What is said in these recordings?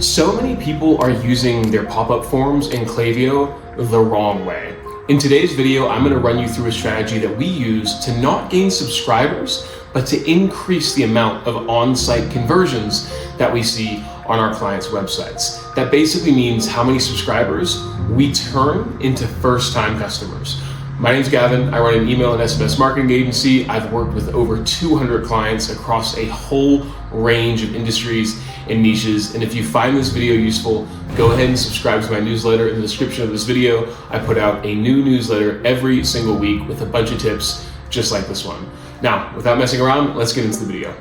So many people are using their pop-up forms in Klaviyo the wrong way. In today's video, I'm going to run you through a strategy that we use to not gain subscribers, but to increase the amount of on-site conversions that we see on our clients' websites. That basically means how many subscribers we turn into first-time customers. My name's Gavin. I run an email and SMS marketing agency. I've worked with over 200 clients across a whole range of industries and niches. And if you find this video useful, go ahead and subscribe to my newsletter. In the description of this video, I put out a new newsletter every single week with a bunch of tips just like this one. Now, without messing around, let's get into the video.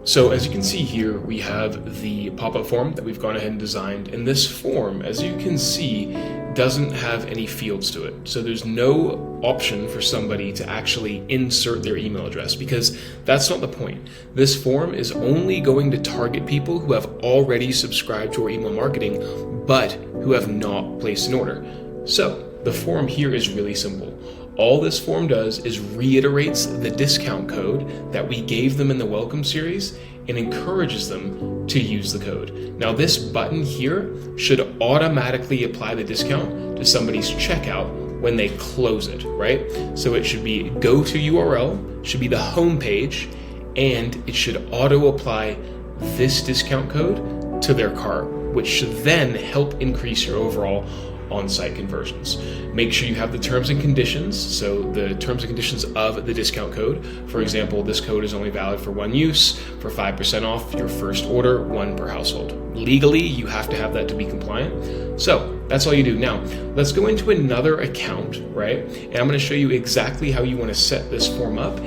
So as you can see here, we have the pop-up form that we've gone ahead and designed. And this form, as you can see, doesn't have any fields to it. So there's no option for somebody to actually insert their email address because that's not the point. This form is only going to target people who have already subscribed to our email marketing, but who have not placed an order. So the form here is really simple. All this form does is reiterates the discount code that we gave them in the welcome series and encourages them to use the code. Now this button here should automatically apply the discount to somebody's checkout when they close it, right? So it should be go to URL, should be the home page, and it should auto apply this discount code to their cart, which should then help increase your overall on-site conversions. Make sure you have the terms and conditions. So the terms and conditions of the discount code. For example, this code is only valid for one use, for 5% off your first order, one per household. Legally, you have to have that to be compliant. So that's all you do. Now, let's go into another account, right? And I'm going to show you exactly how you want to set this form up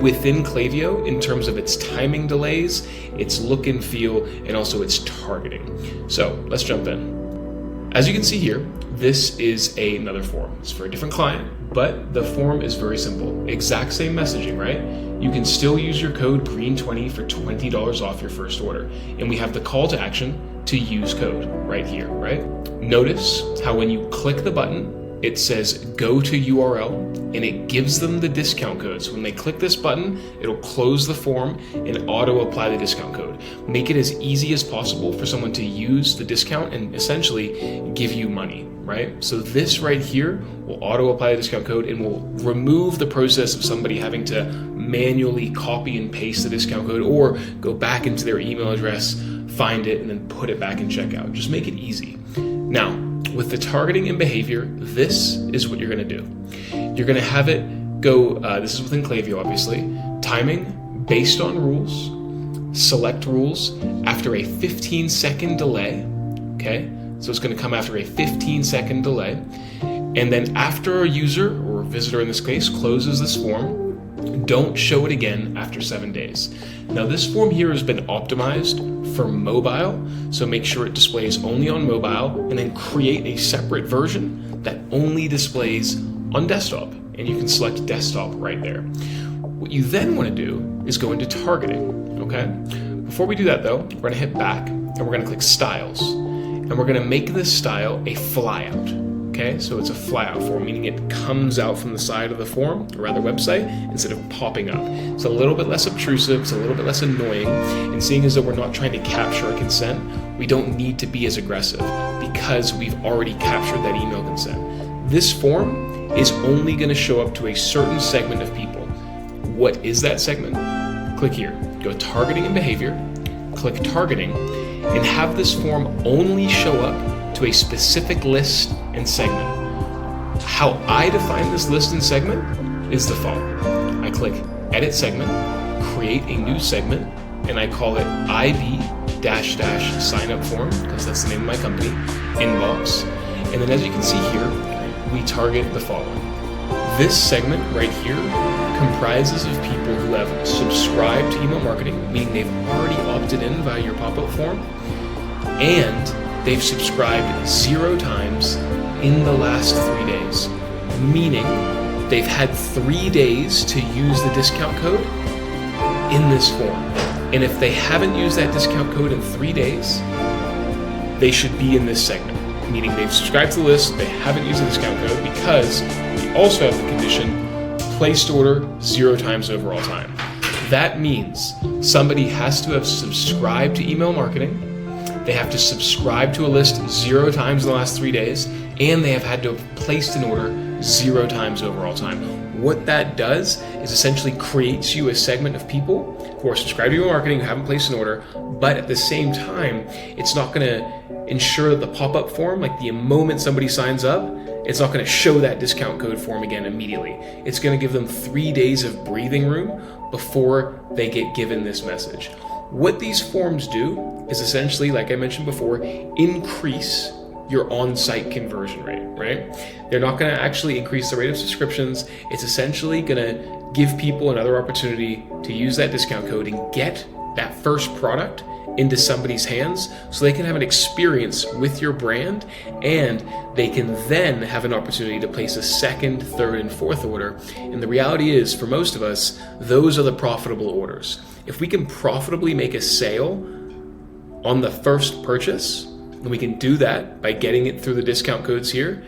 within Klaviyo in terms of its timing delays, its look and feel, and also its targeting. So let's jump in. As you can see here, this is another form. It's for a different client, but the form is very simple. Exact same messaging, right? You can still use your code GREEN20 for $20 off your first order. And we have the call to action to use code right here, right? Notice how when you click the button, it says go to URL and it gives them the discount code. So when they click this button, it'll close the form and auto apply the discount code. Make it as easy as possible for someone to use the discount and essentially give you money, right? So this right here will auto apply the discount code and will remove the process of somebody having to manually copy and paste the discount code or go back into their email address, find it, and then put it back in checkout. Just make it easy. Now, with the targeting and behavior, this is what you're going to do. You're going to have it go, this is within Klaviyo obviously, timing based on rules, select rules after a 15-second delay, okay? So it's going to come after a 15-second delay. And then after a user, or a visitor in this case, closes this form, don't show it again after 7 days. Now this form here has been optimized for mobile, so make sure it displays only on mobile and then create a separate version that only displays on desktop, and you can select desktop right there. What you then want to do is go into targeting, okay? Before we do that though, we're going to hit back and we're going to click styles, and we're going to make this style a flyout. Okay, so it's a flyout form, meaning it comes out from the side of the form, or rather website, instead of popping up. It's a little bit less obtrusive, it's a little bit less annoying, and seeing as though we're not trying to capture a consent, we don't need to be as aggressive because we've already captured that email consent. This form is only going to show up to a certain segment of people. What is that segment? Click here, go targeting and behavior, click targeting, and have this form only show up to a specific list and segment. How I define this list and segment is the following. I click edit segment, create a new segment, and I call it IB -- sign up form, because that's the name of my company, inbox. And then as you can see here, we target the following. This segment right here comprises of people who have subscribed to email marketing, meaning they've already opted in via your pop-up form, and they've subscribed 0 times in the last 3 days, meaning they've had 3 days to use the discount code in this form. And if they haven't used that discount code in 3 days, they should be in this segment, meaning they've subscribed to the list, they haven't used the discount code, because we also have the condition, placed order 0 times overall time. That means somebody has to have subscribed to email marketing, they have to subscribe to a list 0 times in the last 3 days, and they have had to have placed an order 0 times overall time. What that does is essentially creates you a segment of people who are subscribed to your marketing, who haven't placed an order, but at the same time, it's not going to ensure that the pop-up form, like the moment somebody signs up, it's not going to show that discount code form again immediately. It's going to give them 3 days of breathing room before they get given this message. What these forms do is essentially, like I mentioned before, increase your on-site conversion rate, right? They're not going to actually increase the rate of subscriptions. It's essentially going to give people another opportunity to use that discount code and get that first product into somebody's hands so they can have an experience with your brand, and they can then have an opportunity to place a second, third, and fourth order. And the reality is, for most of us, those are the profitable orders. If we can profitably make a sale on the first purchase, and we can do that by getting it through the discount codes here,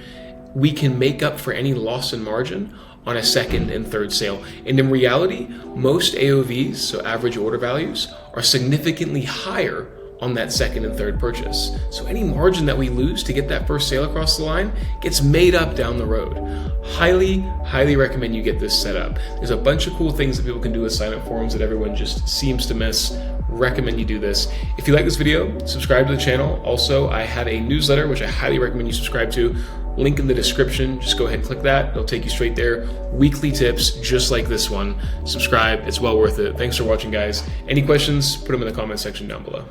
we can make up for any loss in margin on a second and third sale. And in reality, most AOVs, so average order values, are significantly higher on that second and third purchase. So any margin that we lose to get that first sale across the line gets made up down the road. Highly recommend you get this set up. There's a bunch of cool things that people can do with sign-up forms that everyone just seems to miss. Recommend you do this. If you like this video, subscribe to the channel. Also, I have a newsletter, which I highly recommend you subscribe to. Link in the description. Just go ahead and click that. It'll take you straight there. Weekly tips just like this one. Subscribe. It's well worth it. Thanks for watching, guys. Any questions, put them in the comment section down below.